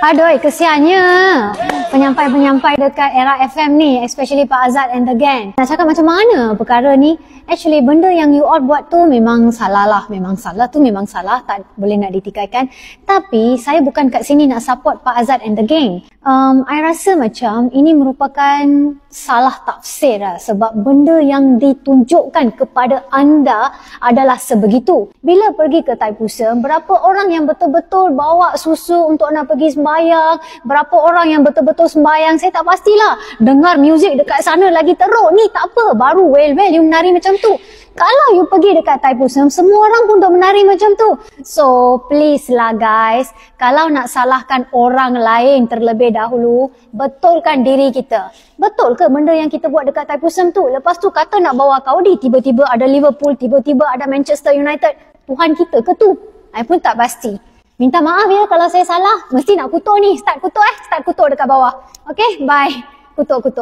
Aduh, kesiannya penyampai-penyampai dekat Era FM ni, especially Pak Azad and the gang. Nak cakap macam mana perkara ni? Actually, benda yang you all buat tu memang salah lah. Memang salah tu memang salah, tak boleh nak ditikaikan. Tapi, saya bukan kat sini nak support Pak Azad and the gang. I rasa macam ini merupakan salah tafsir lah. Sebab benda yang ditunjukkan kepada anda adalah sebegitu. Bila pergi ke Thaipusam, berapa orang yang betul-betul bawa susu untuk nak pergi sembahyang, berapa orang yang betul-betul sembahyang, saya tak pastilah. Dengar muzik dekat sana lagi teruk ni, tak apa, baru well you menari macam tu. Kalau you pergi dekat Thaipusam, semua orang pun duk menari macam tu. So please lah guys, kalau nak salahkan orang lain terlebih dahulu, betulkan diri kita. Betul ke benda yang kita buat dekat Thaipusam tu? Lepas tu kata nak bawa Saudi, tiba-tiba ada Liverpool, tiba-tiba ada Manchester United. Tuhan kita ke tu? I pun tak pasti. Minta maaf ya kalau saya salah. Mesti nak kutuk ni. Start kutuk dekat bawah. Okay, bye. Kutuk.